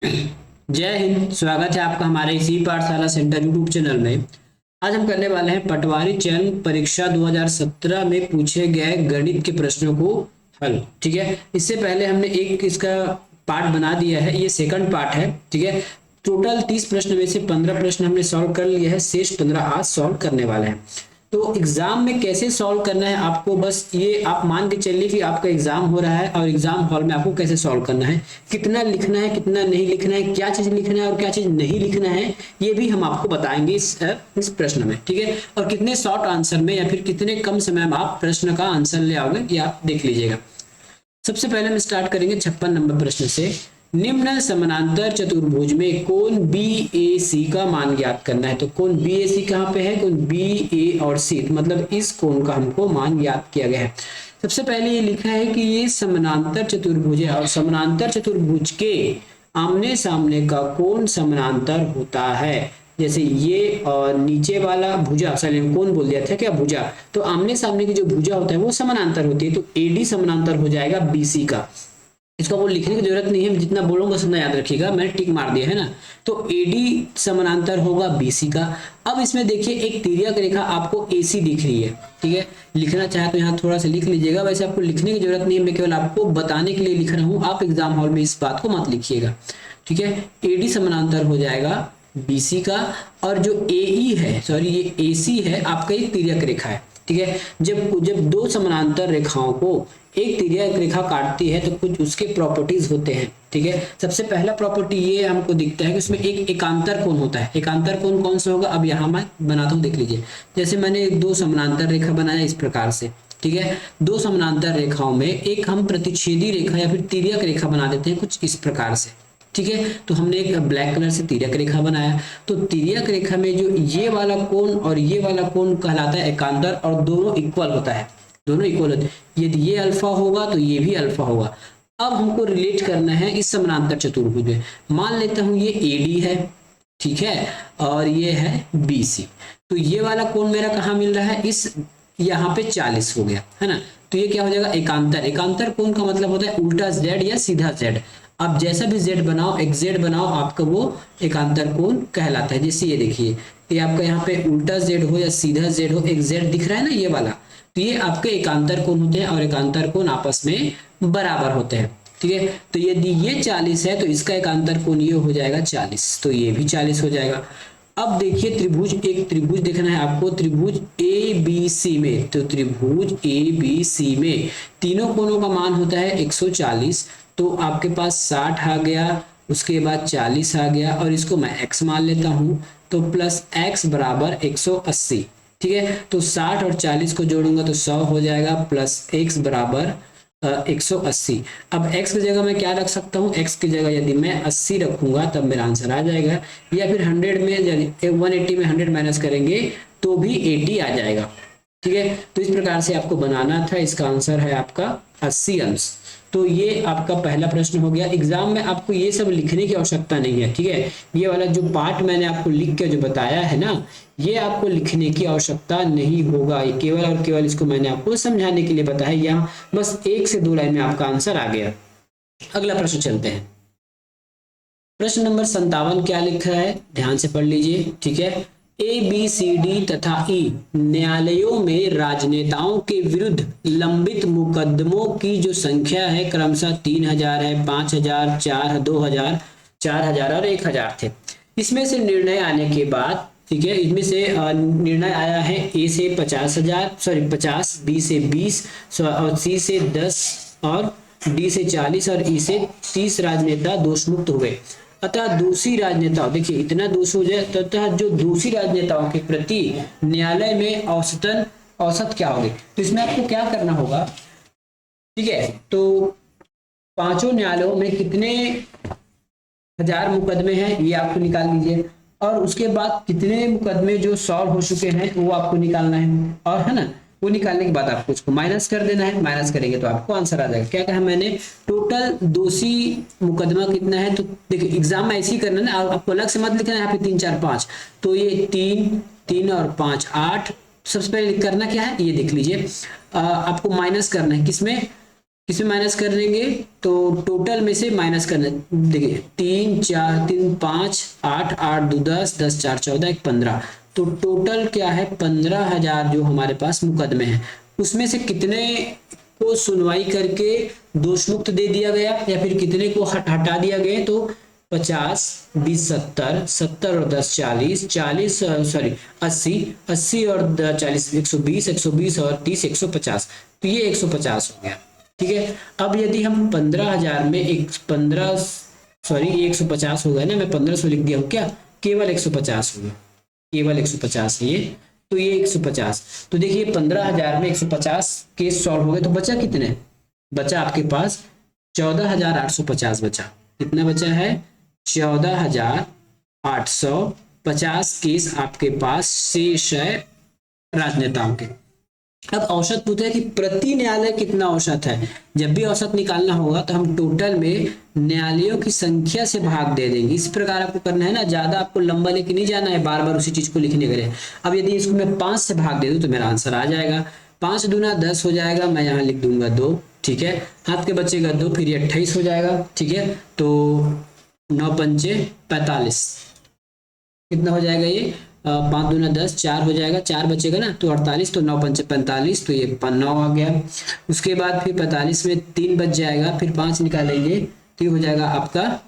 जय हिंद। स्वागत है आपका हमारे इसी पाठशाला सेंटर यूट्यूब चैनल में। आज हम करने वाले हैं पटवारी चयन परीक्षा 2017 में पूछे गए गणित के प्रश्नों को हल। ठीक है, इससे पहले हमने एक इसका पार्ट बना दिया है, ये सेकंड पार्ट है। ठीक है, टोटल 30 प्रश्न में से 15 प्रश्न हमने सॉल्व कर लिए हैं, शेष 15 आज सॉल्व करने वाले हैं। तो एग्जाम में कैसे सॉल्व करना है आपको, बस ये आप मान के चलिए कि आपका एग्जाम हो रहा है और एग्जाम हॉल में आपको कैसे सॉल्व करना है, कितना लिखना है कितना नहीं लिखना है, क्या चीज लिखना है और क्या चीज नहीं लिखना है, ये भी हम आपको बताएंगे इस प्रश्न में। ठीक है, और कितने शॉर्ट आंसर में या फिर कितने कम समय में आप प्रश्न का आंसर ले आओगे ये आप देख लीजिएगा। सबसे पहले हम स्टार्ट करेंगे 56 नंबर प्रश्न से। निम्न समानांतर चतुर्भुज में कोण BAC का मान ज्ञात करना है। तो कोण BAC कहाँ पे है, कोण BA और C, मतलब इस कोण का हमको मान ज्ञात किया गया है। सबसे पहले ये लिखा है कि ये समानांतर चतुर्भुज है और समानांतर चतुर्भुज के आमने सामने का कोण समानांतर होता है। जैसे ये और नीचे वाला भुजा, सॉरी कोण बोल दिया था क्या, भुजा, तो आमने सामने की जो भुजा होता है वो समानांतर होती है। तो AD समानांतर हो जाएगा BC का। इसको वो लिखने की जरूरत नहीं है, जितना बोलूंगा उतना याद रखिएगा, मैंने टिक मार दिया है ना। तो AD समानांतर होगा BC का। अब इसमें देखिए एक तिर्यक रेखा आपको AC दिख रही है। ठीक है, लिखना चाहे तो यहाँ थोड़ा सा लिख लीजिएगा, वैसे आपको लिखने की जरूरत नहीं है, मैं केवल आपको बताने के लिए लिख रहा हूँ, आप एग्जाम हॉल में इस बात को मत लिखिएगा। ठीक है, AD समानांतर हो जाएगा BC का, और जो AE है, सॉरी ये AC है आपका एक तिर्यक रेखा है। ठीक है, जब दो समानांतर रेखाओं को एक तिर्यक रेखा काटती है तो कुछ उसके प्रॉपर्टीज होते हैं। ठीक है, सबसे पहला प्रॉपर्टी ये हमको दिखता है कि उसमें एक एकांतर कोण होता है। एकांतर कोण कौन सा होगा, अब यहाँ मैं बनाता हूँ, देख लीजिए। जैसे मैंने दो समानांतर रेखा बनाया इस प्रकार से। ठीक है, दो समानांतर रेखाओं में एक हम प्रतिच्छेदी रेखा या फिर तिर्यक रेखा बना देते हैं कुछ इस प्रकार से। ठीक है, तो हमने एक ब्लैक कलर से तिर्यक रेखा बनाया, तो तिर्यक रेखा में जो ये वाला कोण और ये वाला कोण कहलाता है एकांतर, और दोनों इक्वल होता है, दोनों इक्वल होते हैं। यदि ये अल्फा होगा तो ये भी अल्फा होगा। अब हमको रिलेट करना है इस समानांतर चतुर्भुज में। मान लेता हूं ये AD है, ठीक है, और ये है BC। तो ये वाला कोण मेरा कहाँ मिल रहा है, इस यहाँ पे 40 हो गया है ना। तो ये क्या हो जाएगा, एकांतर। एकांतर कोण का मतलब होता है उल्टा Z या सीधा Z। आप जैसा भी Z बनाओ, XZ बनाओ, आपका वो एकांतर कोण कहलाता है। जैसे ये देखिए, ये आपका यहाँ पे उल्टा Z हो या सीधा Z हो, एक Z दिख रहा है ना ये वाला, तो ये आपके एकांतर कोण होते हैं और एकांतर कोण आपस में बराबर होते हैं। ठीक है, तो यदि ये 40 है तो इसका एकांतर कोण ये हो जाएगा 40, तो ये भी 40 हो जाएगा। अब देखिए त्रिभुज, एक त्रिभुज देखना है आपको, त्रिभुज ABC में। तो त्रिभुज ABC में तीनों कोणों का मान होता है 140। तो आपके पास 60 आ गया, उसके बाद 40 आ गया, और इसको मैं x मान लेता हूं, तो प्लस x बराबर 180। ठीक है, तो 60 और 40 को जोड़ूंगा तो 100 हो जाएगा, प्लस x बराबर 180। अब x की जगह मैं क्या रख सकता हूँ, x की जगह यदि मैं 80 रखूंगा तब मेरा आंसर आ जाएगा, या फिर 100 में 180 में 100 माइनस करेंगे तो भी 80 आ जाएगा। ठीक है, तो इस प्रकार से आपको बनाना था। इसका आंसर है आपका 80 अंश। तो ये आपका पहला प्रश्न हो गया। एग्जाम में आपको ये सब लिखने की आवश्यकता नहीं है। ठीक है, ये वाला जो पार्ट मैंने आपको लिख के जो बताया है ना, ये आपको लिखने की आवश्यकता नहीं होगा, ये केवल और केवल इसको मैंने आपको समझाने के लिए बताया। यहाँ बस 1 से 2 लाइन में आपका आंसर आ गया। अगला प्रश्न चलते हैं। प्रश्न नंबर 57 क्या लिखा है, ध्यान से पढ़ लीजिए। ठीक है, ABCD तथा E न्यायालयों में राजनेताओं के विरुद्ध लंबित मुकदमों की जो संख्या है क्रमशः 3000 है, 5000, 2000, 4000 और 1000 थे। इसमें से निर्णय आने के बाद, ठीक है, इसमें से निर्णय आया है A से 50,000, सॉरी 50, B से 20 और C से 10 और D से 40 और E से 30 राजनेता दोषमुक्त हुए। अतः दूसरी राजनेताओं, देखिए इतना दोष हो जाए, तथा जो दूसरी राजनेताओं के प्रति न्यायालय में औसत क्या होगी। तो इसमें आपको क्या करना होगा, ठीक है, तो पांचों न्यायालयों में कितने हजार मुकदमे हैं ये आपको निकाल लीजिए, और उसके बाद कितने मुकदमे जो सॉल्व हो चुके हैं वो आपको निकालना है, और है ना, वो निकालने के बाद आपको उसको माइनस कर देना है। माइनस करेंगे तो आपको आंसर आ जाएगा। क्या कहा मैंने, टोटल दोषी मुकदमा कितना है। तो देखिए एग्जाम में ऐसे ही करना है, आपको अलग से मत लिखना है यहाँ पे 3, 4, 5। तो ये 3, 3 और 5, 8। सबसे पहले करना क्या है, ये देख लीजिए, आपको माइनस करना है किसमें, किसमें माइनस कर देंगे, तो टोटल में से माइनस करना। देखिए 3 4 3 5 8 8 2 10 10 4 14 1 15, तो टोटल क्या है 15,000 जो हमारे पास मुकदमे हैं, उसमें से कितने को सुनवाई करके दोष मुक्त दे दिया गया या फिर कितने को हटा दिया गया। तो 50 20 70 70 और 10 40 40 सॉरी 80 80 और 40 120 120 और 30 150, तो ये 150 हो गया। ठीक है, अब यदि हम 15,000 में एक 15 सॉरी 150 हो गया ना, मैं 1500 लिख दिया हूँ क्या, केवल 150 हो गया, केवल 150 है ये, तो ये 150। तो देखिए 15,000 में 150 केस सॉल्व हो गए, तो बचा कितने, बचा आपके पास 14,850 बचा। कितना बचा है, 14,850 केस आपके पास शेष है राजनेताओं के। अब औसत पूछा है कि प्रति न्यायालय कितना औसत है। जब भी औसत निकालना होगा तो हम टोटल में न्यायालयों की संख्या से भाग दे देंगे। इस प्रकार आपको करना है ना, ज्यादा आपको लंबा लेके नहीं जाना है बार बार उसी चीज को लिखने के लिए। अब यदि इसको मैं 5 से भाग दे दूं तो मेरा आंसर आ जाएगा, 5 दूना 10 हो जाएगा, मैं यहाँ लिख दूंगा 2। ठीक है, हाथ के बचेगा 2, फिर ये 28 हो जाएगा। ठीक है, तो 9 पंचे 45, कितना हो जाएगा ये, 5 दूना 10, 4 हो जाएगा, 4 बचेगा ना, तो 48, तो 9 पंचे 45, तो ये 9 आ गया। उसके बाद फिर 45 में 3 बच जाएगा, फिर 5 निकालेंगे तो ये हो जाएगा आपका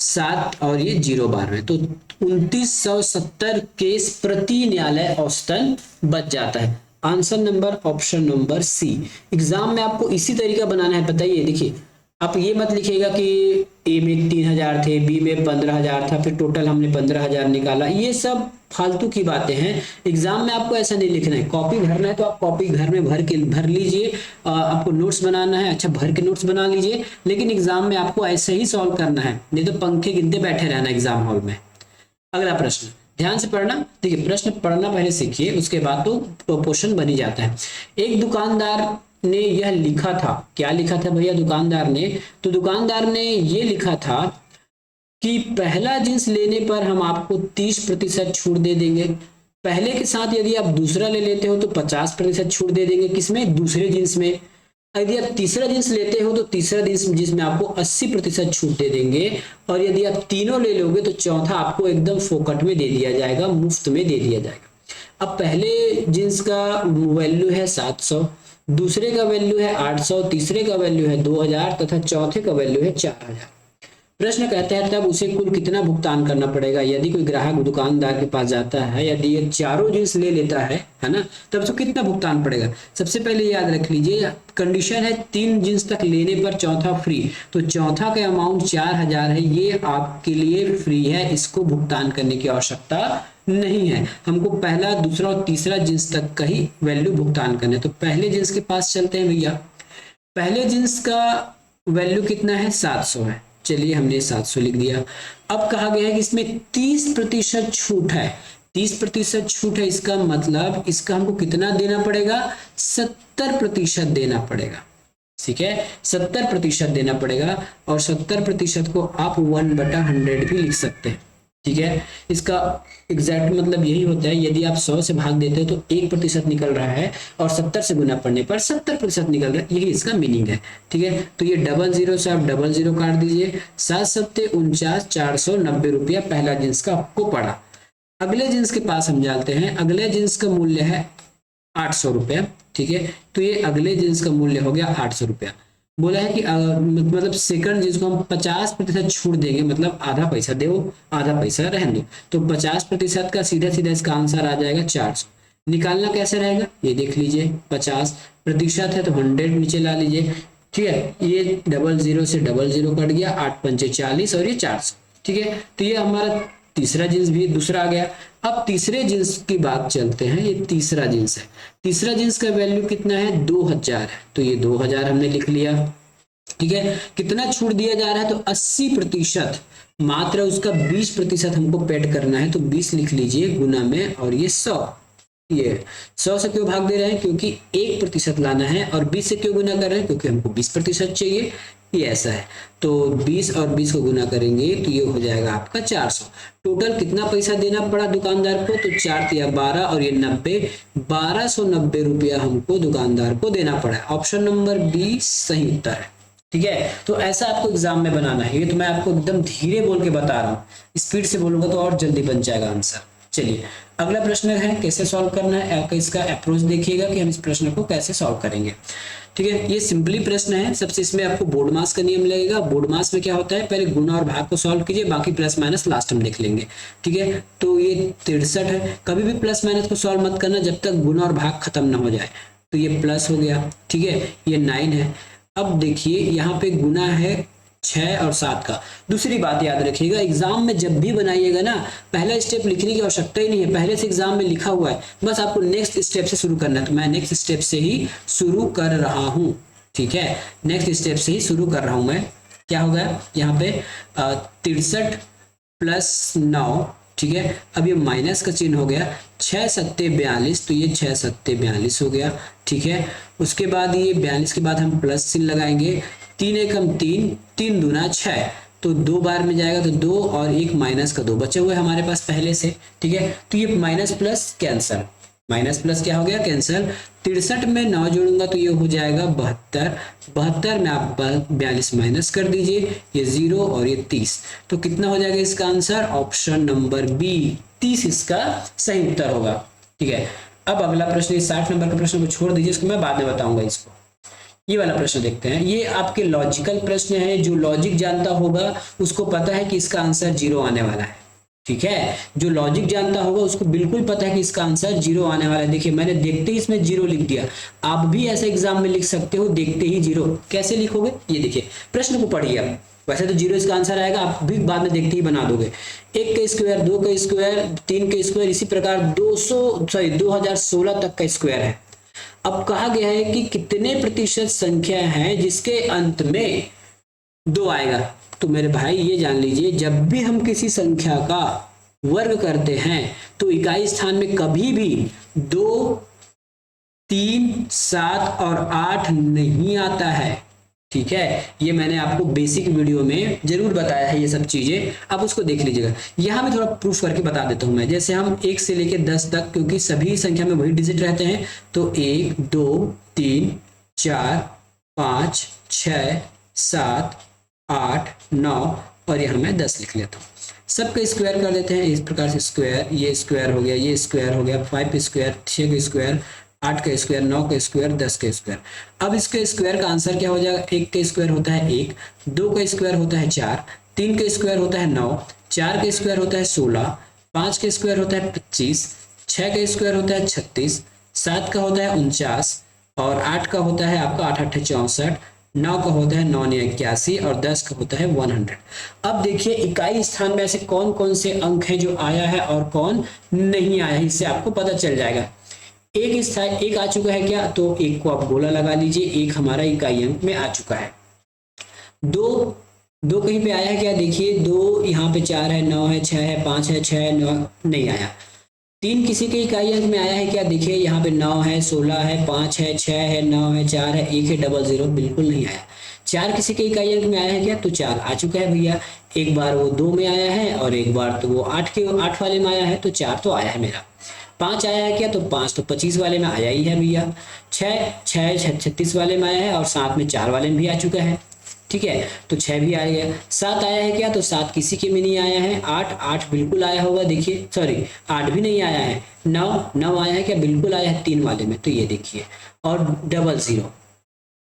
7 और ये 0 बार में, तो 2970 केस प्रति न्यायालय औसतन बच जाता है। Answer number option number C. Exam में आपको इसी तरीका बनाना है, बताइए। देखिए आप ये मत लिखिएगा कि ए में 3,000 थे, बी में 15,000 था, फिर टोटल हमने 15,000 निकाला, ये सब फालतू की बातें हैं। एग्जाम में आपको ऐसा नहीं लिखना है। कॉपी भरना है तो आप कॉपी घर में भर लीजिए, आपको नोट्स बनाना है, अच्छा भर के नोट्स बना लीजिए, लेकिन एग्जाम में आपको ऐसे ही सॉल्व करना है, नहीं तो पंखे गिनते बैठे रहना एग्जाम हॉल में। अगला प्रश्न, ध्यान से पढ़ना। देखिए प्रश्न पढ़ना पहले सीखिए, उसके बाद तो क्वेश्चन बन ही जाता है। एक दुकानदार ने यह लिखा था, क्या लिखा था भैया दुकानदार ने, तो दुकानदार ने ये लिखा था कि पहला जींस लेने पर हम आपको 30% छूट दे देंगे, पहले के साथ यदि आप दूसरा ले लेते हो तो 50% छूट दे देंगे, किसमें, दूसरे जींस में। यदि आप तीसरा जींस लेते हो तो तीसरा जींस में आपको 80% छूट दे देंगे, और यदि आप तीनों ले लोगे तो चौथा आपको एकदम फोकट में दे दिया जाएगा, मुफ्त में दे दिया जाएगा। अब पहले जींस का वैल्यू है 700, दूसरे का वैल्यू है 800, तीसरे का वैल्यू है 2000 तथा चौथे का वैल्यू है 4000। प्रश्न कहता है तब उसे कुल कितना भुगतान करना पड़ेगा। यदि कोई ग्राहक दुकानदार के पास जाता है, यदि ये चारों जींस ले लेता है ना, तब तो कितना भुगतान पड़ेगा। सबसे पहले याद रख लीजिए, कंडीशन है 3 जींस तक लेने पर चौथा फ्री, तो चौथा का अमाउंट 4000 है, ये आपके लिए फ्री है, इसको भुगतान करने की आवश्यकता नहीं है। हमको पहला, दूसरा और तीसरा जींस तक का ही वैल्यू भुगतान करना है। तो पहले जींस के पास चलते हैं भैया। पहले जींस का वैल्यू कितना है, 700 है, चलिए हमने 700 लिख दिया। अब कहा गया है कि इसमें 30% छूट है, 30% छूट है, इसका मतलब इसका हमको कितना देना पड़ेगा, 70% देना पड़ेगा। ठीक है, 70% देना पड़ेगा, और 70% को आप 1/100 भी लिख सकते हैं। ठीक है, इसका एग्जैक्ट मतलब यही होता है, यदि आप 100 से भाग देते हो तो 1% निकल रहा है, और 70 से गुना पड़ने पर 70% निकल रहा है, यही इसका मीनिंग है। ठीक है, तो ये 00 से आप 00 काट दीजिए, 7 सत्ते 49, 490 रुपया पहला जींस का आपको पड़ा। अगले जींस के पास हम जाते हैं, अगले जींस का मूल्य है 800 रुपया। ठीक है, तो ये अगले जींस का मूल्य हो गया 800 रुपया। बोला है कि मतलब सेकंड जिसको हम 50% छूट देंगे, मतलब आधा पैसा दो आधा पैसा रहने दो, तो 50% का सीधा सीधा इसका आंसर आ जाएगा 400। निकालना कैसे रहेगा ये देख लीजिए, 50% है तो 100 नीचे ला लीजिए। ठीक है, ये 00 से 00 कट गया, 8 पंचे 40 और ये 400। ठीक है, तो ये हमारा तीसरा जींस भी दूसरा आ गया। अब तीसरे जींस की बात चलते हैं, ये तीसरा जींस है, तीसरा जींस का वैल्यू कितना है, 2000 है, तो ये 2000 हमने लिख लिया। ठीक है, कितना छूट दिया जा रहा है, तो 80%, मात्र उसका 20% हमको पेड करना है, तो 20 लिख लीजिए गुना में, और ये 100, ये 100 से क्यों भाग दे रहे हैं, क्योंकि 1% लाना है, और 20 से क्यों गुना कर रहे हैं, क्योंकि हमको 20% चाहिए। ये ऐसा है। तो 20 और 20 को गुना करेंगे तो ये हो जाएगा आपका 400। टोटल कितना पैसा देना पड़ा दुकानदार को? तो 4 तिया 12 और ये 90, 1290 रुपया हमको दुकानदार को देना पड़ा। ऑप्शन नंबर बी सही उत्तर है। ठीक है, तो ऐसा आपको एग्जाम में बनाना है। ये तो मैं आपको एकदम धीरे बोल के बता रहा हूँ, स्पीड से बोलूंगा तो और जल्दी बन जाएगा आंसर। चलिए अगला प्रश्न है कैसे सॉल्व करना है, आपका इसका अप्रोच देखिएगा कि हम इस प्रश्न को कैसे सॉल्व करेंगे। ठीक है, ये सिंपली प्रश्न है। सबसे इसमें आपको बोर्ड मास का नियम लगेगा। बोर्ड मास में क्या होता है, पहले गुणा और भाग को सॉल्व कीजिए, बाकी प्लस माइनस लास्ट में देख लेंगे। ठीक है, तो ये 63 है। कभी भी प्लस माइनस को सॉल्व मत करना जब तक गुणा और भाग खत्म ना हो जाए। तो ये प्लस हो गया। ठीक है, ये 9 है। अब देखिए यहाँ पे गुना है 6 और 7 का। दूसरी बात याद रखिएगा, एग्जाम में जब भी बनाइएगा ना, पहला स्टेप लिखने की आवश्यकता ही नहीं है, पहले से एग्जाम में लिखा हुआ है, बस आपको नेक्स्ट स्टेप से शुरू करना है। तो मैं नेक्स्ट स्टेप से ही शुरू कर रहा हूँ। ठीक है, नेक्स्ट स्टेप से ही शुरू कर रहा हूँ मैं। क्या होगा यहाँ पे 63 प्लस 9। ठीक है, अब ये माइनस का चिन्ह हो गया, 6 सत्ते 42, तो ये 6 सत्ते 42 हो गया। ठीक है, उसके बाद ये 42 के बाद हम प्लस चिन्ह लगाएंगे, 3 एकम 3, 3 दूना 6, तो 2 बार में जाएगा तो 2 और एक माइनस का 2 बचे हुए हमारे पास पहले से। ठीक है, तो ये minus plus cancel, minus plus क्या हो गया कैंसल। 63 में 9 जोड़ूंगा तो ये हो जाएगा 72, 72 में आप 42 माइनस कर दीजिए, ये 0 और ये 30, तो कितना हो जाएगा इसका आंसर? ऑप्शन नंबर बी 30 इसका सही उत्तर होगा। ठीक है, अब अगला प्रश्न, 60 नंबर का प्रश्न को छोड़ दीजिए, इसको मैं बाद में बताऊंगा। इसको ये वाला प्रश्न देखते हैं। ये आपके लॉजिकल प्रश्न है, जो लॉजिक जानता होगा उसको पता है कि इसका आंसर 0 आने वाला है। ठीक है, जो लॉजिक जानता होगा उसको बिल्कुल पता है कि इसका आंसर 0 आने वाला है। देखिए मैंने देखते ही इसमें 0 लिख दिया। आप भी ऐसे एग्जाम में लिख सकते हो, देखते ही 0। कैसे लिखोगे ये देखिए, प्रश्न को पढ़िए आप। वैसे तो 0 इसका आंसर आएगा, आप भी बाद में देखते ही बना दोगे। 1 का स्क्वायर, 2 का स्क्वायर, 3 का स्क्वायर, इसी प्रकार 2016 तक का स्क्वायर है। अब कहा गया है कि कितने प्रतिशत संख्या है जिसके अंत में 2 आएगा। तो मेरे भाई ये जान लीजिए, जब भी हम किसी संख्या का वर्ग करते हैं तो इकाई स्थान में कभी भी 2, 3, 7 और 8 नहीं आता है। ठीक है, ये मैंने आपको बेसिक वीडियो में जरूर बताया है ये सब चीजें, आप उसको देख लीजिएगा। यहाँ भी थोड़ा प्रूफ करके बता देता हूं मैं। जैसे हम 1 से लेके 10 तक, क्योंकि सभी संख्या में वही डिजिट रहते हैं, तो 1, 2, 3, 4, 5, 6, 7, 8, 9 और यहाँ मैं 10 लिख लेता हूँ। सबका स्क्वायर कर देते हैं इस प्रकार से। स्क्वायर, ये स्क्वायर हो गया, ये स्क्वायर हो गया, 5 स्क्वायर, 6 का स्क्वायर, 8 का स्क्वायर, 9 का स्क्वायर, 10 का स्क्वायर। अब इसके स्क्वायर का आंसर क्या हो जाएगा? 1 का स्क्वायर होता है 1, 2 का स्क्वायर होता है 4, 3 का स्क्वायर होता है 9, 4 का स्क्वायर होता है 16, 5 का स्क्वायर होता है 25, 6 का स्क्वायर होता है 36, 7 का होता है 49 और 8 का होता है आपका 8 8 64, 9 का होता है 9 81 और 10 का होता है 100। अब देखिए इकाई स्थान में ऐसे कौन कौन से अंक हैं जो आया है और कौन नहीं आया है, इससे आपको पता चल जाएगा। एक आ चुका है क्या? तो 1 को आप गोला लगा लीजिए, 1 हमारा इकाई अंक में आ चुका है। 2 कहीं पे आया है क्या? देखिए 2 यहाँ पे 4 है, 9 है, 6 है, 5 है, 6 है, 9 नहीं आया। 3 किसी के इकाई अंक में आया है क्या? देखिए यहाँ पे 9 है, 16 है, 5 है, 6 है, 9 है, 4 है, 1 है, 00 बिल्कुल नहीं आया। 4 किसी के इकाई अंक में आया है क्या? तो 4 आ चुका है भैया। एक बार वो 2 में आया है और एक बार तो वो 8 वाले में आया है, तो 4 तो आया है मेरा। 5 आया है क्या? तो 5 तो 25 वाले में आया ही है भैया। 6 36 वाले में आया है और साथ में 4 वाले में भी आ चुका है। ठीक है, तो 6 भी आ गया। 7 आया है क्या? तो 7 किसी के में नहीं आया है। 8 बिल्कुल आया होगा, देखिए सॉरी 8 भी नहीं आया है। 9 आया है क्या? बिल्कुल आया है 3 वाले में, तो ये देखिए। और 00,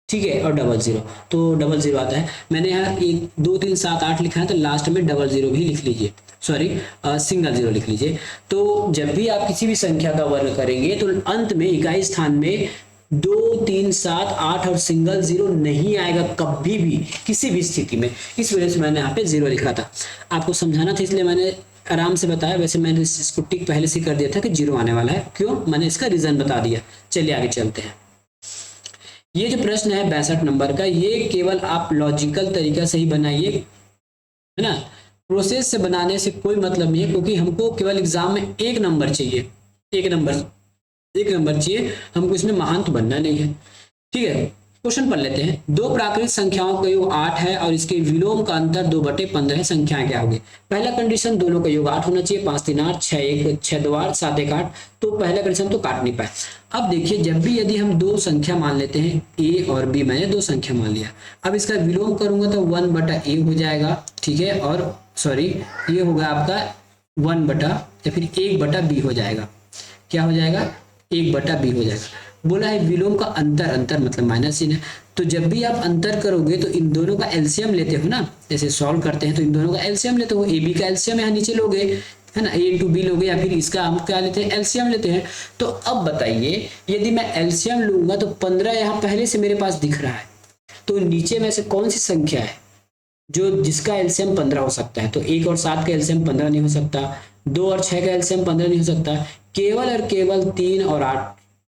ठीक है, और 00, तो 00 आता है। मैंने यहाँ 1 2 3 7 8 लिखा है, तो लास्ट में 00 भी लिख लीजिए, सॉरी सिंगल 0 लिख लीजिए। तो जब भी आप किसी भी संख्या का वर्ग करेंगे तो अंत में इकाई स्थान में 2 3 7 8 और सिंगल 0 नहीं आएगा कभी भी, किसी भी स्थिति में। इस वजह से मैंने यहाँ पे 0 लिखा था, आपको समझाना था, इसलिए मैंने आराम से बताया। वैसे मैंने इसको टिक पहले से कर दिया था कि 0 आने वाला है, क्यों? मैंने इसका रीजन बता दिया। चलिए आगे चलते हैं। ये जो प्रश्न है 62 नंबर का, ये केवल आप लॉजिकल तरीका से ही बनाइए, है ना। प्रोसेस से बनाने से कोई मतलब नहीं है, क्योंकि हमको केवल एग्जाम में 1 नंबर चाहिए, 1 नंबर चाहिए, हमको इसमें महान तो बनना नहीं है। ठीक है, क्वेश्चन पढ़ लेते हैं। दो प्राकृतिक संख्याओं का योग 8 है और इसके विलोम का अंतर 2/15 है, संख्याएं क्या होगी। पहला कंडीशन दोनों का योग 8 होना चाहिए, 5 3 8, 6 1 6 2 8, 7 1 8, तो पहला कंडीशन तो काट नहीं पाए। अब देखिए जब भी यदि हम दो संख्या मान लेते हैं a और b, मैंने दो संख्या मान लिया, अब इसका विलोम करूंगा तो 1/a हो जाएगा, ठीक है, और सॉरी ये होगा आपका 1 या फिर 1/b हो जाएगा। क्या हो जाएगा, 1/b हो जाएगा। बोला है विलोम का अंतर, अंतर मतलब माइनस चिन्ह है, तो जब भी आप अंतर करोगे तो इन दोनों का एलसीएम लेते हो ना, जैसे सॉल्व करते हैं तो इन दोनों का एलसीएम लेते हो, ए बी का एलसीएम यहाँ नीचे लोगे, है ना, a इंटू बी लोगे, या फिर इसका हम क्या लेते हैं, एलसीएम लेते हैं। तो अब बताइए यदि मैं एलसीएम लूंगा तो 15 यहाँ पहले से मेरे पास दिख रहा है, तो नीचे में से कौन सी संख्या है जो जिसका एलसीएम 15 हो सकता है। तो 1 और 7 का एलसीएम 15 नहीं हो सकता, 2 और 6 का एलसीएम 15 नहीं हो सकता, केवल और केवल 3 और 8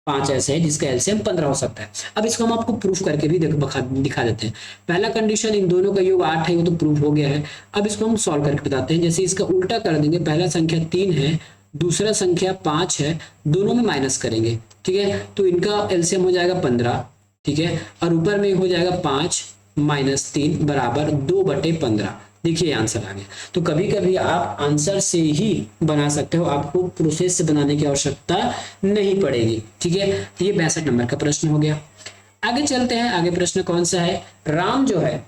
5 ऐसे है जिसका एलसीएम 15 हो सकता है। अब इसको हम आपको प्रूफ करके भी दिखा देते हैं। पहला कंडीशन इन दोनों का योग 8 है, वो तो प्रूफ हो गया है। अब इसको हम सॉल्व करके बताते हैं। जैसे इसका उल्टा कर देंगे, पहला संख्या 3 है, दूसरा संख्या 5 है, दोनों में माइनस करेंगे, ठीक है, तो इनका एलसीएम हो जाएगा 15, ठीक है, और ऊपर में हो जाएगा 5 - 3 बराबर 2/15। देखिए आंसर आ गया। तो कभी कभी आप आंसर से ही बना सकते हो, आपको प्रोसेस से बनाने की आवश्यकता नहीं पड़ेगी, ठीक है। तो ये 62 नंबर का प्रश्न हो गया। आगे चलते हैं, आगे प्रश्न कौन सा है। राम जो है,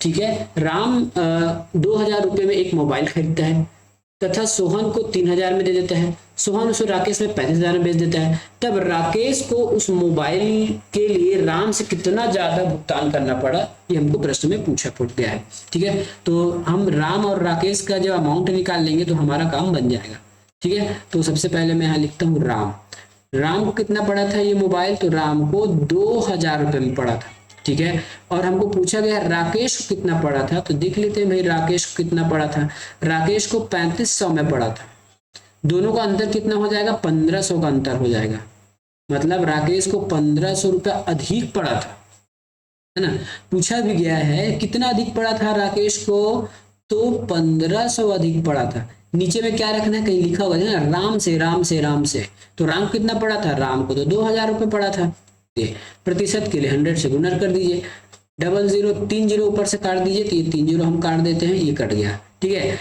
ठीक है, राम 2000 रुपये में एक मोबाइल खरीदता है तथा सोहन को 3000 में दे देता है। सोहन उसे राकेश में 35,000 में बेच देता है। तब राकेश को उस मोबाइल के लिए राम से कितना ज्यादा भुगतान करना पड़ा, ये हमको प्रश्न में पूछा गया है, ठीक है। तो हम राम और राकेश का जब अमाउंट निकाल लेंगे तो हमारा काम बन जाएगा, ठीक है। तो सबसे पहले मैं यहाँ लिखता हूँ राम को कितना पड़ा था ये मोबाइल, तो राम को 2000 रुपये में पड़ा था, ठीक है। और हमको पूछा गया राकेश को कितना पड़ा था, तो देख लेते हैं भाई राकेश को कितना पड़ा था। राकेश को 3500 में पड़ा था। दोनों का अंतर कितना हो जाएगा, 1500 का अंतर हो जाएगा, मतलब राकेश को 1500 रुपया अधिक पड़ा था, है ना। पूछा भी गया है कितना अधिक पड़ा था राकेश को, तो 1500 अधिक पड़ा था। नीचे में क्या रखना है, कहीं लिखा होगा ना, राम से, तो राम कितना पड़ा था, राम को तो 2000 रुपये पड़ा था। प्रतिशत के लिए 100 से गुणा कर दीजिए, 00 3 0 ऊपर से काट दीजिए, तो ये 3 0 हम काट देते हैं, ये कट गया, ठीक है।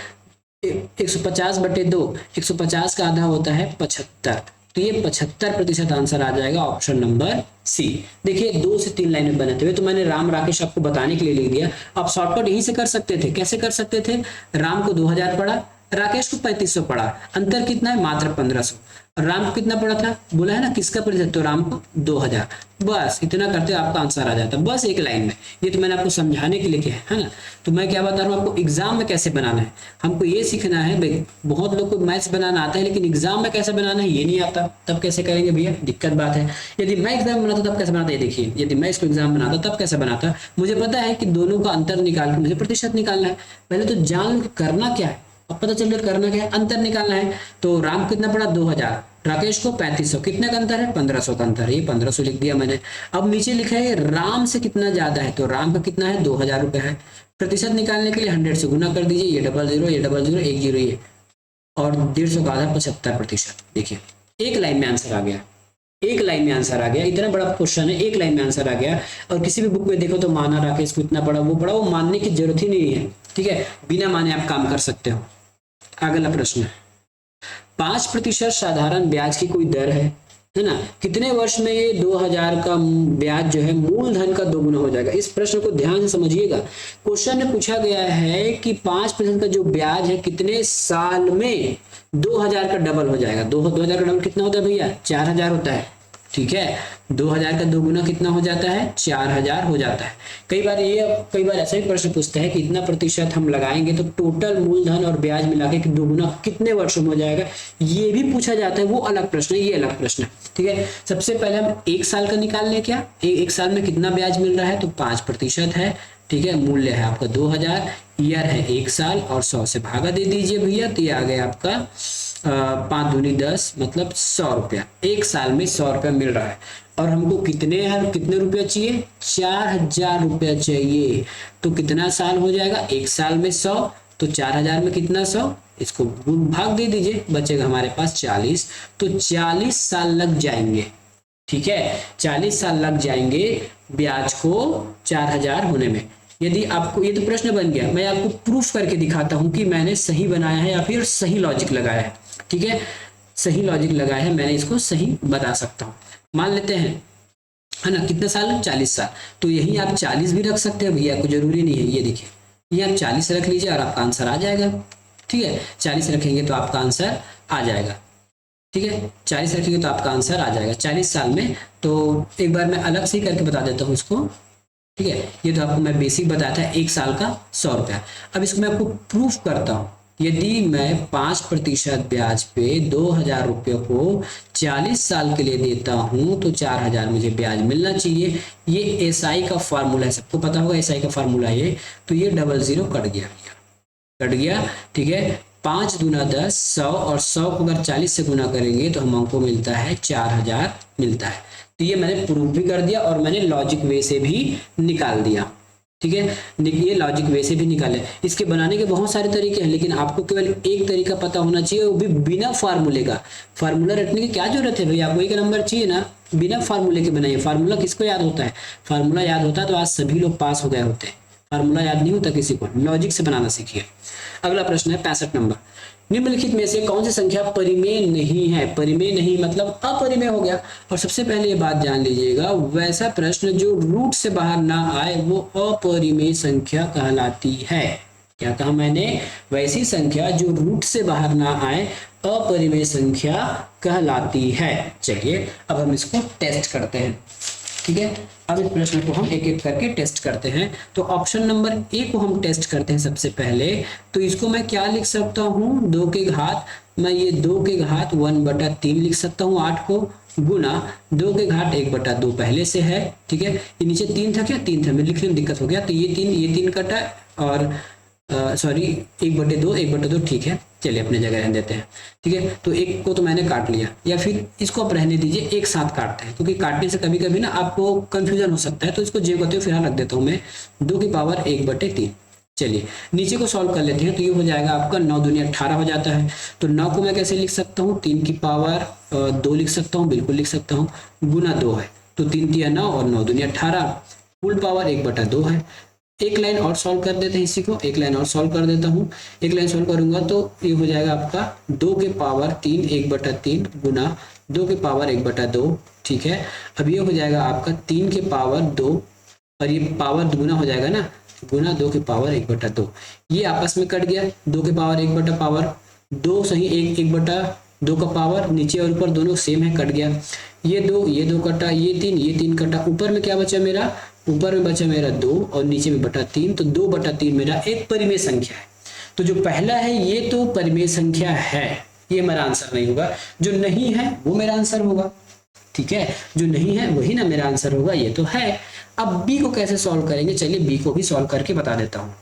150/2, 150 का आधा होता है 75, तो ये 75% आंसर आ जाएगा, ऑप्शन नंबर सी। देखिए 2 से 3 लाइन में बनाते हुए तो मैंने राम राकेश आपको बताने के लिए लिख दिया। आप शॉर्टकट यहीं से कर सकते थे। कैसे कर सकते थे, राम को 2000 पड़ा, राकेश को 3500 पड़ा, अंतर कितना है, मात्र 1500। राम को कितना पड़ा था, बोला है ना किसका प्रतिशत, तो राम को 2000। बस इतना करते आपका आंसर आ जाता, बस एक लाइन में। ये तो मैंने आपको समझाने के लिए किया है ना। तो मैं क्या बता रहा हूँ आपको, एग्जाम में कैसे बनाना है हमको ये सीखना है भाई। बहुत लोग को मैथ्स बनाना आता है लेकिन एग्जाम में कैसे बनाना है ये नहीं आता, तब कैसे करेंगे भैया, दिक्कत बात है। यदि मैं एग्जाम बनाता तब कैसे बनाता है, देखिए यदि मैं इसको एग्जाम बनाता तब कैसे बनाता, मुझे पता है कि दोनों का अंतर निकाल के मुझे प्रतिशत निकालना है। पहले तो जान लो करना क्या है, अब पता चल रहा करना क्या है, अंतर निकालना है। तो राम कितना पड़ा 2000, राकेश को 3500, कितने का अंतर है, 1500 का अंतर है, ये 1500 लिख दिया मैंने। अब नीचे लिखा है राम से कितना ज्यादा है, तो राम का कितना है 2000 रुपये है। प्रतिशत निकालने के लिए 100 से गुना कर दीजिए, ये 00 ये 00 1 0 ये, और 150 का आधा 75%। देखिए एक लाइन में आंसर आ गया, एक लाइन में आंसर आ गया। इतना बड़ा क्वेश्चन है, एक लाइन में आंसर आ गया। और किसी भी बुक में देखो तो माना राकेश को इतना पड़ा, वो पड़ा, वो मानने की जरूरत ही नहीं है, ठीक है, बिना माने आप काम कर सकते हो। अगला प्रश्न, 5% साधारण ब्याज की कोई दर है ना, कितने वर्ष में ये 2000 का ब्याज जो है मूलधन का 2 गुना हो जाएगा। इस प्रश्न को ध्यान से समझिएगा। क्वेश्चन में पूछा गया है कि 5% का जो ब्याज है कितने साल में 2000 का डबल हो जाएगा। 2000 का डबल कितना होता है भैया, 4000 होता है, ठीक है। 2000 का 2 गुना कितना हो जाता है, 4000 हो जाता है। कई बार ऐसा ही प्रश्न पूछता है कि इतना प्रतिशत हम लगाएंगे तो टोटल मूलधन और ब्याज मिला के 2 गुना कितने वर्षों में हो जाएगा, ये भी पूछा जाता है। वो अलग प्रश्न है, ये अलग प्रश्न है, ठीक है। सबसे पहले हम 1 साल का निकाल लें, क्या एक साल में कितना ब्याज मिल रहा है, तो 5% है, ठीक है। मूल्य है आपका 2000, ईयर है 1 साल, और 100 से भागा दे दीजिए भैया, तो ये आ गया आपका 5 दूनी 10, मतलब 100 रुपया। 1 साल में 100 रुपया मिल रहा है। और हमको कितने रुपया चाहिए, 4000 रुपया चाहिए। तो कितना साल हो जाएगा, 1 साल में 100, तो 4000 में कितना 100, इसको भाग दे दीजिए, बचेगा हमारे पास 40। तो 40 साल लग जाएंगे, ठीक है, 40 साल लग जाएंगे ब्याज को 4000 होने में। यदि आपको ये तो प्रश्न बन गया, मैं आपको प्रूफ करके दिखाता हूं कि मैंने सही बनाया है या फिर सही लॉजिक लगाया है। ठीक है, सही लॉजिक लगाया है, मैंने इसको सही बता सकता हूँ। मान लेते हैं, है ना, कितने साल, 40 साल, तो यही आप 40 भी रख सकते हैं भैया, कोई जरूरी नहीं है। ये देखिए, ये आप 40 रख लीजिए और आपका आंसर आ जाएगा। ठीक है, 40 रखेंगे तो आपका आंसर आ जाएगा। ठीक है, 40 रखेंगे तो आपका आंसर आ जाएगा 40 साल में। तो एक बार मैं अलग से ही करके बता देता हूँ इसको। ठीक है, ये तो आपको मैं बेसिक बताया था, 1 साल का 100 रुपया। अब इसको मैं आपको प्रूफ करता हूँ। यदि मैं 5% ब्याज पे 2000 रुपये को 40 साल के लिए देता हूँ तो 4000 मुझे ब्याज मिलना चाहिए। ये एसआई का फार्मूला है, सबको पता होगा एसआई का फार्मूला ये। तो ये 00 कट गया, कट गया। ठीक है, 5 दूना 10, 100, और 100 को अगर 40 से गुना करेंगे तो हमको मिलता है 4000 मिलता है। तो ये मैंने प्रूफ भी कर दिया और मैंने लॉजिक वे से भी निकाल दिया। ठीक है, ये लॉजिक वे से भी निकाले। इसके बनाने के बहुत सारे तरीके हैं, लेकिन आपको केवल एक तरीका पता होना चाहिए, वो भी बिना फार्मूले का। फार्मूला रटने की क्या जरूरत है भाई, आपको एक नंबर चाहिए ना, बिना फार्मूले के बनाइए। फार्मूला किसको याद होता है, फार्मूला याद होता है तो आज सभी लोग पास हो गए होते हैं। फार्मूला याद नहीं होता किसी को, लॉजिक से बनाना सीखिए। अगला प्रश्न है 65 नंबर, निम्नलिखित में से कौन सी संख्या परिमेय नहीं है। परिमेय नहीं मतलब अपरिमेय हो गया। और सबसे पहले ये बात जान लीजिएगा, वैसा प्रश्न जो रूट से बाहर ना आए वो अपरिमेय संख्या कहलाती है। क्या कहा मैंने, वैसी संख्या जो रूट से बाहर ना आए अपरिमेय संख्या कहलाती है। चलिए अब हम इसको टेस्ट करते हैं। ठीक है, अब इस प्रश्न को हम एक एक करके टेस्ट करते हैं। तो ऑप्शन नंबर ए को हम टेस्ट करते हैं सबसे पहले। तो इसको मैं क्या लिख सकता हूँ, 2 के घात, मैं ये 2 के घात 1/3 लिख सकता हूँ 8 को, गुना 2 के घात 1/2 पहले से है। ठीक है, ये नीचे 3 था, क्या 3 था, मैं लिखने में दिक्कत हो गया, तो ये 3 कटा, और सॉरी 1/2, 1/2 ठीक है, चलिए अपने जगह रहने देते हैं। ठीक है, तो एक को तो मैंने काट लिया, या फिर इसको आप रहने दीजिए, एक साथ काटते हैं, क्योंकि काटने से कभी कभी ना आपको कंफ्यूजन हो सकता है। तो इसको जे कहते हुए फिलहाल रख देता हूँ मैं, 2 की पावर 1/3। चलिए नीचे को सॉल्व कर लेते हैं। तो ये हो जाएगा आपका 9 दूनी 18 हो जाता है। तो 9 को मैं कैसे लिख सकता हूँ, 3 की पावर 2 लिख सकता हूँ, बिल्कुल लिख सकता हूँ, गुना 2 है, तो 3 तिया 9 और 9 दूनी 18, फुल पावर 1/2 है। एक लाइन और सॉल्व कर देते हैं इसी को, एक लाइन और सॉल्व कर देता हूँ। एक लाइन सॉल्व करूंगा तो ये हो जाएगा आपका 2 के पावर 3 1/3 गुना 2 के पावर 1/2। ठीक है, अब ये हो जाएगा आपका 3 के पावर 2, और ये पावर दुगुना हो जाएगा ना, गुना 2 के पावर 1/2। ये आपस में कट गया, 2 के पावर 1/2 सही, 1/2 का पावर, नीचे और ऊपर दोनों सेम है, कट गया। ये 2 कटा, ये 3 कटा, ऊपर में क्या बचा मेरा, ऊपर में बचा मेरा 2 और नीचे में /3, तो 2/3 मेरा एक परिमेय संख्या है। तो जो पहला है ये तो परिमेय संख्या है, ये मेरा आंसर नहीं होगा। जो नहीं है वो मेरा आंसर होगा। ठीक है, जो नहीं है वही ना मेरा आंसर होगा, ये तो है। अब बी को कैसे सॉल्व करेंगे, चलिए बी को भी सॉल्व करके बता देता हूँ।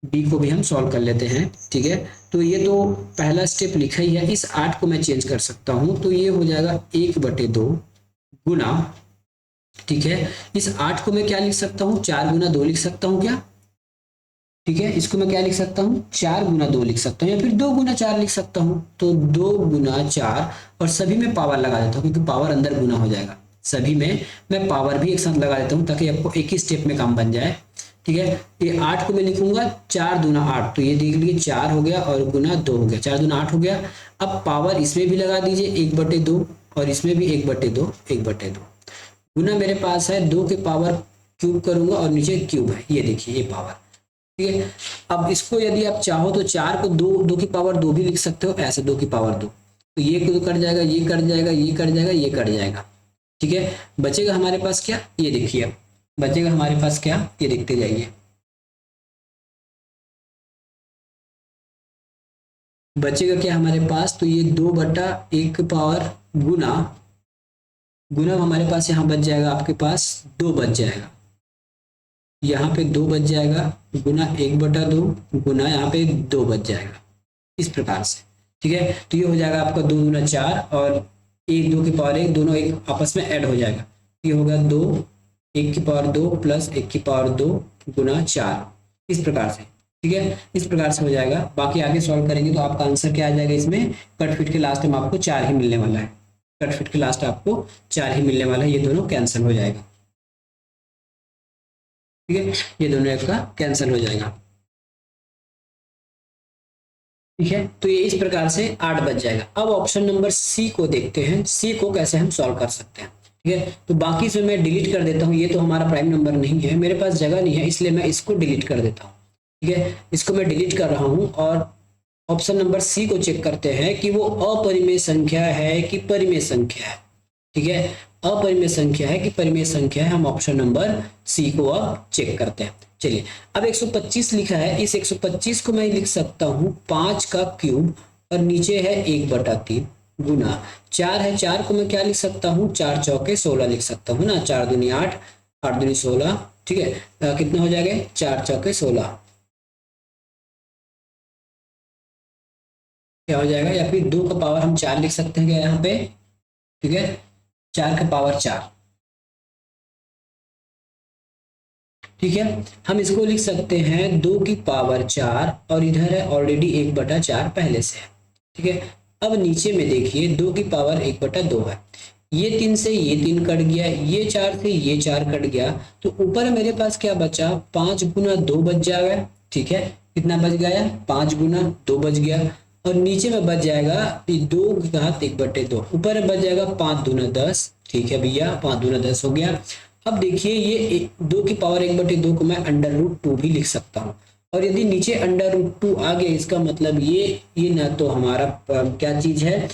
बी को भी हम सॉल्व कर लेते हैं। ठीक है, तो ये तो पहला स्टेप लिखा ही है, इस 8 को मैं चेंज कर सकता हूँ, तो ये हो जाएगा 1/2 गुना, ठीक है, इस 8 को मैं क्या लिख सकता हूँ, 4 गुना 2 लिख सकता हूँ क्या। ठीक है, इसको मैं क्या लिख सकता हूँ, 4 गुना 2 लिख सकता हूँ, या फिर 2 गुना 4 लिख सकता हूँ। तो 2 गुना 4, और सभी में पावर लगा देता हूँ क्योंकि पावर अंदर गुना हो जाएगा। सभी में मैं पावर भी एक साथ लगा देता हूँ ताकि आपको एक ही स्टेप में काम बन जाए। ठीक है, ये 8 को मैं लिखूंगा 4 दूना 8, तो ये देख लीजिए 4 हो गया और गुना 2 हो गया, 4 दूना 8 हो गया। अब पावर इसमें भी लगा दीजिए 1/2, और इसमें भी 1/2, 1/2 गुना मेरे पास है 2 के पावर क्यूब करूंगा, और नीचे क्यूब है, ये देखिए ये पावर। ठीक है, अब इसको यदि आप चाहो तो 4 को 2 की पावर 2 भी लिख सकते हो, ऐसे 2 की पावर 2, तो ये कट जाएगा, ये कट जाएगा, ये कट जाएगा, ये कट जाएगा। ठीक है, बचेगा हमारे पास क्या, ये देखिए, अब बचेगा हमारे पास क्या, ये देखते जाइए, बचेगा क्या हमारे पास, तो ये 2/1 पावर गुना हमारे पास यहाँ बच जाएगा, आपके पास 2 बच जाएगा, यहाँ पे 2 बच जाएगा, गुना 1/2 गुना यहाँ पे 2 बच जाएगा, इस प्रकार से। ठीक है, तो ये हो जाएगा आपका 2 दूना 4, और 1 2 की पावर 1, दोनों एक आपस में ऐड हो जाएगा, ये होगा 2 1 की पावर 2 प्लस 1 की पावर 2 गुना 4, इस प्रकार से। ठीक है, इस प्रकार से हो जाएगा। बाकी आगे सॉल्व करेंगे तो आपका आंसर क्या आ जाएगा, इसमें कट फिट के लास्ट में आपको 4 ही मिलने वाला है। कट फिट के लास्ट आपको 4 ही मिलने वाला है, ये दोनों कैंसिल हो जाएगा। ठीक है, ये दोनों आपका कैंसिल हो जाएगा। ठीक है, तो ये इस प्रकार से 8 बच जाएगा। अब ऑप्शन नंबर सी को देखते हैं, सी को कैसे हम सॉल्व कर सकते हैं। ठीक है, तो बाकी से मैं डिलीट कर देता हूँ, ये तो हमारा प्राइम नंबर नहीं है, मेरे पास जगह नहीं है, इसलिए मैं इसको डिलीट कर देता हूँ। ठीक है, इसको मैं डिलीट कर रहा हूँ और ऑप्शन नंबर सी को चेक करते हैं कि वो अपरिमेय संख्या है कि परिमेय संख्या है। ठीक है, अपरिमेय संख्या है कि परिमेय संख्या है, हम ऑप्शन नंबर सी को अब चेक करते हैं। चलिए, अब 125 लिखा है, इस 125 को मैं लिख सकता हूँ 5 का क्यूब और नीचे है 1/3 गुना 4 है, 4 को मैं क्या लिख सकता हूँ, 4 चौके 16 लिख सकता हूँ ना, 4 दूनी 8, 8 दूनी 16। ठीक है, कितना हो जाएगा, 4 चौके 16 क्या हो जाएगा, या फिर 2 का पावर हम 4 लिख सकते हैं क्या यहाँ पे। ठीक है, 4 का पावर 4। ठीक है, हम इसको लिख सकते हैं 2 की पावर 4 और इधर है ऑलरेडी 1/4 पहले से है। ठीक है, अब नीचे में देखिए 2 की पावर 1/2 है, ये 3 से ये 3 कट गया, ये 4 से ये 4 कट गया, तो ऊपर मेरे पास क्या बचा, 5 गुना 2 बच जाएगा। ठीक है, कितना बच गया, 5 गुना 2 बच गया, और नीचे में बच जाएगा 2 घात 1/2, ऊपर में बच जाएगा 5 दूना 10। ठीक है भैया, 5 दूना 10 हो गया। अब देखिए ये 2 की पावर 1/2 को मैं √2 भी लिख सकता हूँ, और यदि नीचे √2 आ गया, इसका मतलब ये ना तो हमारा क्या चीज है,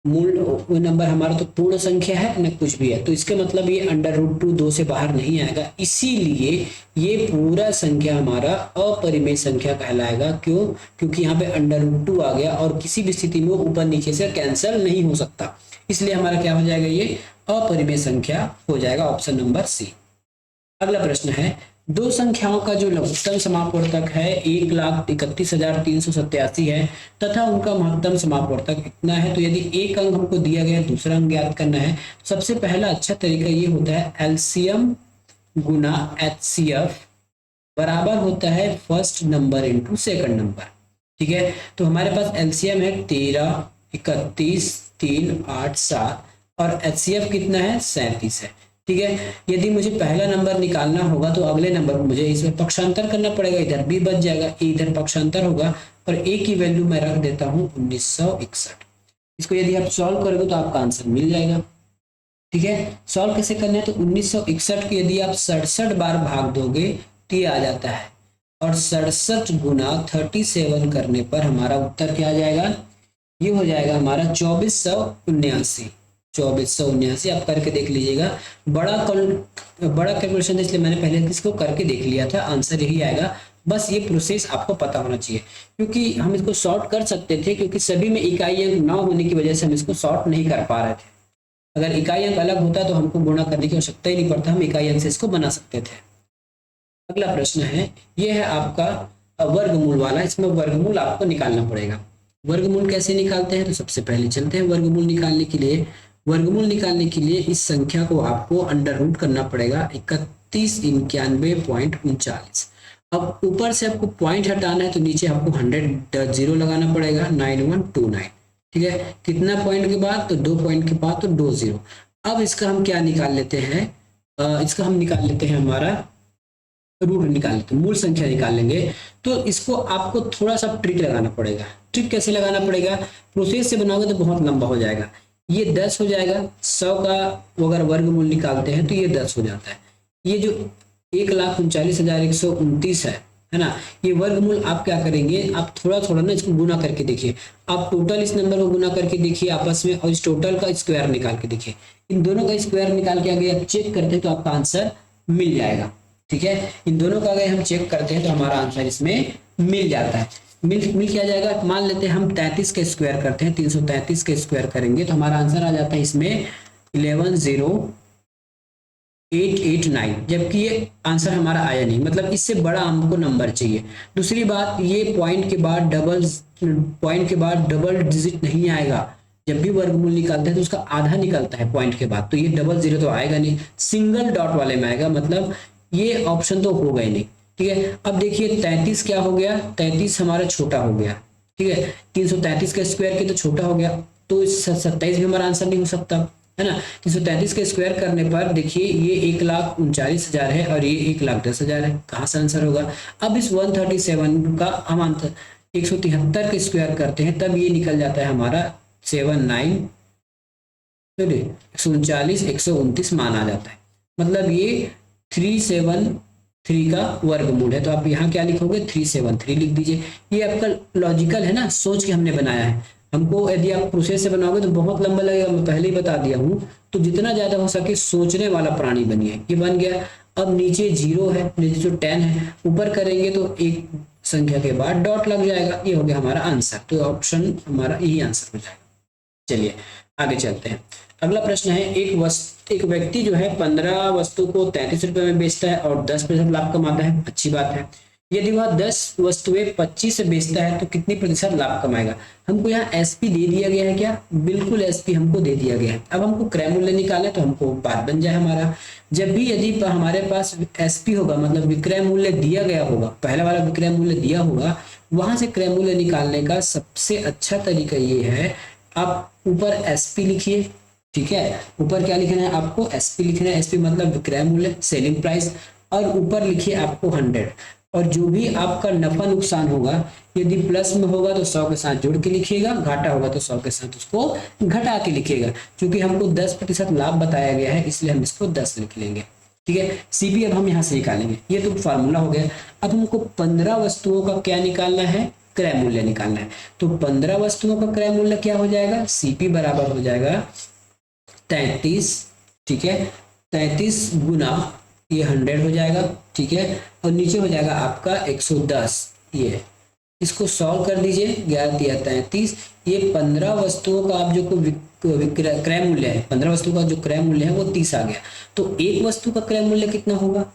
मूल नंबर हमारा तो पूर्ण संख्या है न कुछ भी है, तो इसका मतलब ये √2 2 से बाहर नहीं आएगा, इसीलिए ये पूरा संख्या हमारा अपरिमेय संख्या कहलाएगा। क्यों, क्योंकि यहाँ पे √2 आ गया और किसी भी स्थिति में ऊपर नीचे से कैंसिल नहीं हो सकता, इसलिए हमारा क्या हो जाएगा, ये अपरिमेय संख्या हो जाएगा, ऑप्शन नंबर सी। अगला प्रश्न है, दो संख्याओं का जो लघुत्तम समापवर्तक है 1,31,387 है तथा उनका महत्तम समापवर्तक इतना है, तो यदि एक अंक हमको दिया गया है, दूसरा अंक ज्ञात करना है, सबसे पहला अच्छा तरीका ये होता है एलसीएम गुना एचसीएफ बराबर होता है first number into second number. ठीक है, तो हमारे पास एलसीएम है 13, 31, 3, 8, 7 और एचसीएफ कितना है, 37 है। ठीक है, यदि मुझे पहला नंबर निकालना होगा तो अगले नंबर को मुझे इसमें पक्षांतर करना पड़ेगा, इधर भी बच जाएगा, इधर पक्षांतर होगा और ए की वैल्यू मैं रख देता हूं 1961। इसको यदि आप सॉल्व करोगे तो आपका आंसर मिल जाएगा। ठीक है, सॉल्व कैसे करना है, तो 1961 को यदि आप 67 बार भाग दोगे तो ये आ जाता है, और 67 गुना 37 करने पर हमारा उत्तर क्या आ जाएगा, ये हो जाएगा हमारा 2479। 2479 आप करके देख लीजिएगा, बड़ा कैलकुलेशन है इसलिए मैंने पहले इसको करके देख लिया था, आंसर यही आएगा। बस ये प्रोसेस आपको पता होना चाहिए, क्योंकि हम इसको सॉर्ट कर सकते थे, क्योंकि सभी में इकाई अंक ना होने की वजह से हम इसको सॉर्ट नहीं कर पा रहे थे। अगर इकाई अंक अलग होता तो हमको गुणा करने की आवश्यकता ही नहीं पड़ता, हम इकाई अंक से इसको बना सकते थे। अगला प्रश्न है, ये है आपका वर्गमूल वाला, इसमें वर्गमूल आपको निकालना पड़ेगा। वर्गमूल कैसे निकालते हैं, तो सबसे पहले चलते हैं वर्गमूल निकालने के लिए। वर्गमूल निकालने के लिए इस संख्या को आपको अंडर रूट करना पड़ेगा 3191.39। अब ऊपर से आपको पॉइंट हटाना है तो नीचे आपको 100 जीरो लगाना पड़ेगा, 9129। ठीक है, कितना पॉइंट के बाद, तो 2 पॉइंट के बाद तो 2 जीरो। अब इसका हम क्या निकाल लेते हैं, इसका हम निकाल लेते हैं, हमारा रूट निकाल लेते हैं, मूल संख्या निकाल लेंगे। तो इसको आपको थोड़ा सा ट्रिक लगाना पड़ेगा। ट्रिक कैसे लगाना पड़ेगा, प्रोसेस से बनाओगे तो बहुत लंबा हो जाएगा। ये 10 हो जाएगा, 100 का अगर वर्गमूल निकालते हैं तो ये 10 हो जाता है। ये जो 1,39,129 है ना, ये वर्गमूल आप क्या करेंगे, आप थोड़ा थोड़ा ना इसको गुना करके देखिए, आप टोटल इस नंबर को गुना करके देखिए आपस में, और इस टोटल का स्क्वायर निकाल के देखिए, इन दोनों का स्क्वायर निकाल के अगर आप चेक करते हैं तो आपका आंसर मिल जाएगा। ठीक है, इन दोनों का अगर हम चेक करते हैं तो हमारा आंसर इसमें मिल जाता है। मिल क्या जाएगा, मान लेते हैं हम 33 का स्क्वायर करते हैं, 333 का स्क्वायर करेंगे तो हमारा आंसर आ जाता है इसमें 110889, जबकि ये आंसर हमारा आया नहीं, मतलब इससे बड़ा हमको नंबर चाहिए। दूसरी बात, ये पॉइंट के बाद डबल डिजिट नहीं आएगा, जब भी वर्गमूल निकालते हैं तो उसका आधा निकलता है पॉइंट के बाद, तो ये डबल जीरो तो आएगा नहीं, सिंगल डॉट वाले में आएगा, मतलब ये ऑप्शन तो होगा ही नहीं। ठीक है, अब देखिए 33 क्या हो गया, 33 हमारा छोटा हो गया। ठीक है, 333 का स्क्वायर के तो छोटा हो गया, तो 27 भी हमारा आंसर नहीं हो सकता, है ना। 333 के स्क्वायर करने पर देखिए ये 1,39,000 है और ये 1,10,000 है, कहाँ से आंसर होगा। अब इस 137 का हम आंसर 173 के स्क्वायर करते हैं, तब ये निकल जाता है हमारा 79, 139, 129 मान आ जाता है। मतलब ये 373 का वर्गमूल है। तो आप यहाँ क्या लिखोगे, 373 लिख दीजिए। ये आपका लॉजिकल है ना, सोच के हमने बनाया है। हमको यदि आप प्रोसेस से बनाओगे तो बहुत लंबा लगेगा, मैं पहले ही बता दिया हूँ। तो जितना ज्यादा हो सके सोचने वाला प्राणी बनिए। ये बन गया। अब नीचे 0 है, नीचे जो 10 है, ऊपर करेंगे तो एक संख्या के बाद डॉट लग जाएगा। ये हो गया हमारा आंसर। तो ऑप्शन हमारा यही आंसर हो जाएगा। चलिए आगे चलते हैं। अगला प्रश्न है, एक व्यक्ति जो है 15 वस्तु को 33 रुपए में बेचता है और 10% लाभ कमाता है। अच्छी बात है। यदि वह 10 वस्तुएं 25 से बेचता है तो कितनी प्रतिशत लाभ कमाएगा। हमको यहाँ एसपी दे दिया गया है क्या, बिल्कुल एसपी हमको दे दिया गया है। अब हमको क्रय मूल्य निकालना, तो हमको बात बन जाए हमारा, जब भी यदि हमारे पास एसपी होगा मतलब विक्रय मूल्य दिया गया होगा, पहला वाला विक्रय मूल्य दिया होगा, वहां से क्रय मूल्य निकालने का सबसे अच्छा तरीका ये है, आप ऊपर एसपी लिखिए। ठीक है, ऊपर क्या लिखना है आपको, एसपी लिखना है। एसपी मतलब विक्रय मूल्य, सेलिंग प्राइस, और ऊपर लिखिए आपको 100। और जो भी आपका नफा नुकसान होगा, यदि प्लस में होगा तो 100 के साथ जोड़ के लिखिएगा, घाटा होगा तो 100 के साथ उसको घटा के लिखिएगा। क्योंकि हमको 10% लाभ बताया गया है, इसलिए हम इसको 10 लिख लेंगे। ठीक है, सीपी अब हम यहाँ से निकालेंगे। ये तो फार्मूला हो गया। अब हमको 15 वस्तुओं का क्या निकालना है, क्रय मूल्य निकालना है। तो 15 वस्तुओं का क्रय मूल्य क्या हो जाएगा, सीपी बराबर हो जाएगा 33। ठीक है, 33 गुना ये 100 हो जाएगा। ठीक है, और नीचे हो जाएगा आपका 110। ये इसको सॉल्व कर दीजिए, 11 33। ये 15 वस्तुओं का आप जो क्रय मूल्य है, 15 वस्तुओं का जो क्रय मूल्य है वो 30 आ गया। तो एक वस्तु का क्रय मूल्य कितना होगा,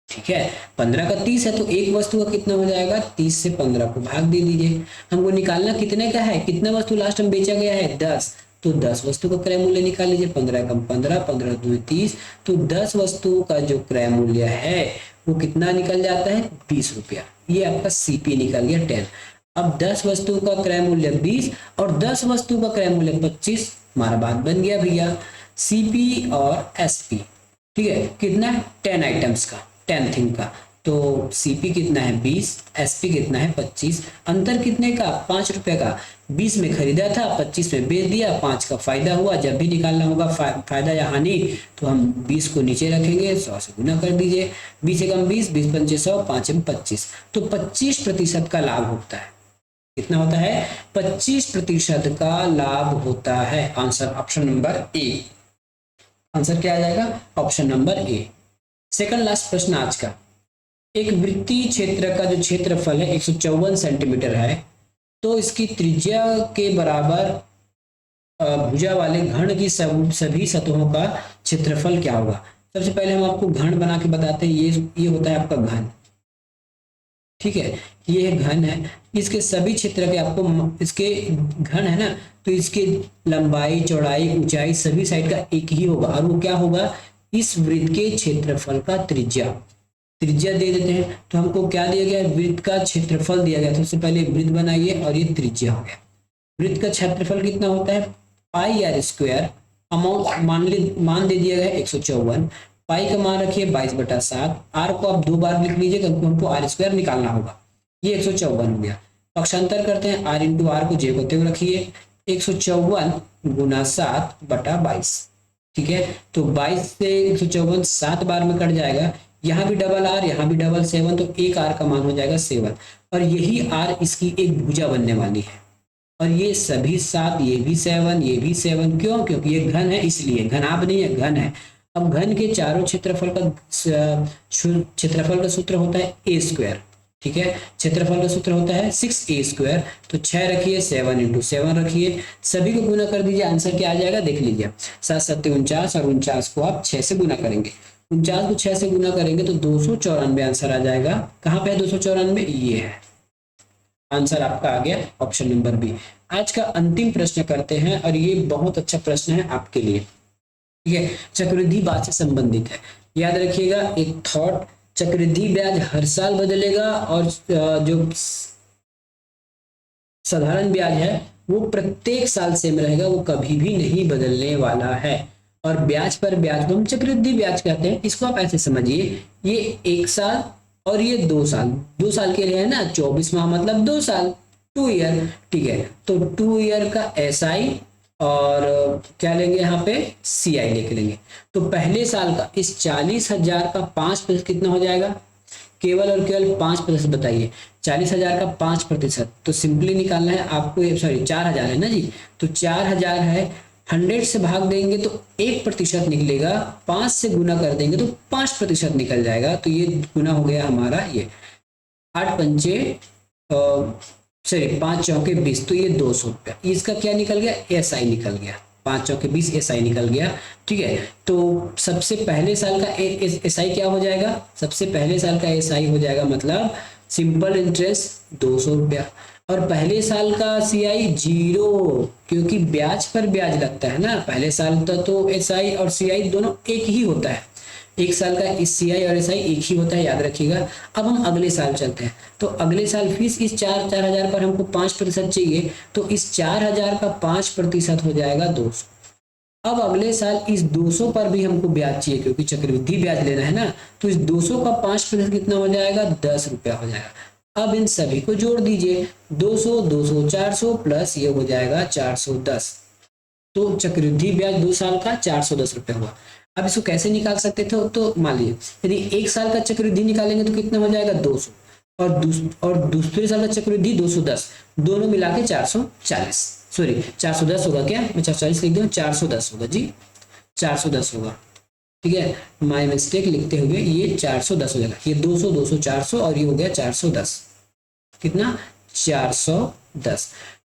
ठीक है, 15 का 30 है तो एक वस्तु का कितना हो जाएगा, 30 से 15 को भाग दे दीजिए। हमको निकालना कितने का है, कितना वस्तु लास्ट में बेचा गया है, 10। तो 10 वस्तु का क्रय मूल्य निकाल लीजिए, 15 कम 15, 15 दूनी 30। तो 10 वस्तुओं का जो क्रय मूल्य है वो कितना निकल जाता है, 20 रुपया। ये आपका सीपी निकल गया 10। अब 10 वस्तुओं का क्रय मूल्य 20 और 10 वस्तु का क्रय मूल्य 25। हमारा बात बन गया भैया, सीपी और एसपी। ठीक है, कितना है, 10 आइटम्स का, 10 थिंग का। तो सीपी कितना है 20, एसपी कितना है 25। अंतर कितने का, 5 रुपए का। 20 में खरीदा था, 25 में बेच दिया, 5 का फायदा हुआ। जब भी निकालना होगा फायदा या हानि, तो हम 20 को नीचे रखेंगे, 100 से गुना कर दीजिए। 20 से कम 20, 20 पंचे 100, 5 में 25। तो 25% का लाभ होता है। कितना होता है, 25% का लाभ होता है। Answer option number A. Answer क्या आ जाएगा, option number A. Second last प्रश्न आज का, एक वृत्तीय क्षेत्र का जो क्षेत्रफल है 154 सेंटीमीटर है, तो इसकी त्रिज्या के बराबर भुजा वाले घन की सभी सतहों का क्षेत्रफल क्या होगा। सबसे पहले हम आपको घन बना के बताते हैं। ये होता है आपका घन। ठीक है, ये घन है। इसके सभी क्षेत्र के आपको, इसके घन है ना, तो इसके लंबाई चौड़ाई ऊंचाई सभी साइड का एक ही होगा। और वो क्या होगा, इस वृत्त के क्षेत्रफल का त्रिज्या दे देते हैं। तो हमको क्या दिया गया, वृत्त का क्षेत्रफल दिया गया। तो सबसे पहले वृत्त बनाइए और ये त्रिज्या हो गया। वृत्त का क्षेत्रफल कितना होता है, पाई आर स्क्वायर। अमाउंट मान दे दिया गया 154। पाई का मान रखिए 22/7। आर को आप 2 बार लिख लीजिए क्योंकि हमको आर स्क्वायर निकालना होगा। ये 154 हो गया। पक्षांतर करते हैं, आर इंटू आर को जे होते हुए रखिए, 154 गुना 7/22। ठीक है, तो 22 से 154 7 बार में कट जाएगा। यहाँ भी डबल आर, यहाँ भी डबल 7, तो एक आर का मान हो जाएगा 7। और यही आर इसकी एक भुजा बनने वाली है। और ये सभी 7, ये भी 7, ये भी 7। क्यों, क्योंकि ये घन है, इसलिए। घनाभ नहीं है, घन है। अब घन के चारों क्षेत्रफल का सूत्र होता है ए स्क्वायर। ठीक है, क्षेत्रफल का सूत्र होता है 6a²। तो 6 रखिए, 7 × 7 रखिए, सभी को गुना कर दीजिए। आंसर क्या आ जाएगा, देख लीजिए। 7 7 49 और 49 को आप 6 से गुना करेंगे। 49 को 6 से गुना करेंगे तो 294 आंसर आ जाएगा। कहाँ पे है 294, ये है। आंसर आपका आ गया ऑप्शन नंबर बी। आज का अंतिम प्रश्न करते हैं, और ये बहुत अच्छा प्रश्न है आपके लिए। ठीक है, चक्रवृद्धि ब्याज से संबंधित है। याद रखिएगा एक थॉट, चक्रवृद्धि ब्याज हर साल बदलेगा और जो साधारण ब्याज है वो प्रत्येक साल सेम रहेगा, वो कभी भी नहीं बदलने वाला है। और ब्याज पर ब्याज को हम चक्रवृद्धि ब्याज कहते हैं। इसको आप ऐसे समझिए, ये 1 साल और ये 2 साल, 2 साल के लिए है ना, 24 माह मतलब 2 साल, 2 ईयर। ठीक है, तो 2 ईयर का SI और क्या लेंगे यहाँ पे CI लेके लेंगे। तो पहले साल का इस 40,000 का 5% कितना हो जाएगा, केवल और केवल 5% बताइए। 40,000 का 5%, तो सिंपली निकालना है आपको, सॉरी 4,000 है ना जी, तो 4,000 है, 100 से भाग देंगे तो 1% निकलेगा, 5 से गुना कर देंगे तो 5% निकल जाएगा। तो ये गुना हो गया हमारा, ये 8 पंचे सॉरी 5 चौके 20, तो ये 200 रुपया। इसका क्या निकल गया, SI निकल गया, 5 चौके 20 SI निकल गया। ठीक है, तो सबसे पहले साल का SI क्या हो जाएगा, सबसे पहले साल का SI हो जाएगा मतलब सिंपल इंटरेस्ट 200 रुपया, और पहले साल का CI 0, क्योंकि ब्याज पर ब्याज लगता है ना। पहले साल का तो SI और CI दोनों एक ही होता है, 1 साल का इस CI और SI एक ही होता है, याद रखिएगा। अब हम अगले साल चलते हैं, तो अगले साल फीस इस 4,000 पर हमको 5% चाहिए, तो इस 4,000 का 5% हो जाएगा 200। अब अगले साल इस 200 पर भी हमको ब्याज चाहिए, क्योंकि चक्रवृद्धि ब्याज लेना है ना, तो इस 200 का 5% कितना हो जाएगा, 10 रुपया हो जाएगा। अब इन सभी को जोड़ दीजिए, 200 200 400 प्लस ये हो जाएगा 410, तो चक्रवृद्धि ब्याज 2 साल का 410 रुपया हुआ। अब इसको कैसे निकाल सकते थे, तो मान लीजिए यदि 1 साल का चक्रवृद्धि निकालेंगे तो कितना हो जाएगा 200, और दूसरे साल का चक्रवृद्धि 210, दोनों मिला के 440, सॉरी 410 होगा, क्या मैं 440 लिख दूं, 410 होगा जी, 410 होगा। ठीक है, माय मिस्टेक लिखते हुए ये 410 हो जाएगा, ये 200 200 400 और ये हो गया 410, कितना 410।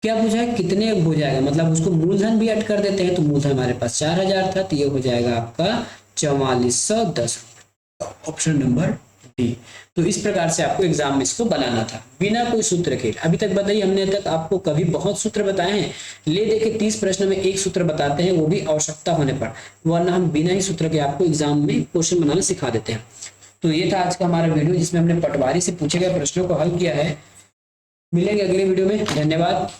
क्या पूछा है, कितने हो जाएगा, मतलब उसको मूलधन भी ऐड कर देते हैं, तो मूलधन हमारे पास 4,000 था, तो ये हो जाएगा आपका 4410, ऑप्शन नंबर डी। तो इस प्रकार से आपको एग्जाम में इसको बनाना था, बिना कोई सूत्र के। अभी तक बताइए, हमने तक आपको कभी बहुत सूत्र बताए हैं, ले दे के 30 प्रश्न में एक सूत्र बताते हैं, वो भी आवश्यकता होने पर, वरना हम बिना ही सूत्र के आपको एग्जाम में क्वेश्चन बनाना सिखा देते हैं। तो ये था आज का हमारा वीडियो, जिसमें हमने पटवारी से पूछे गए प्रश्नों को हल किया है। मिलेंगे अगले वीडियो में, धन्यवाद।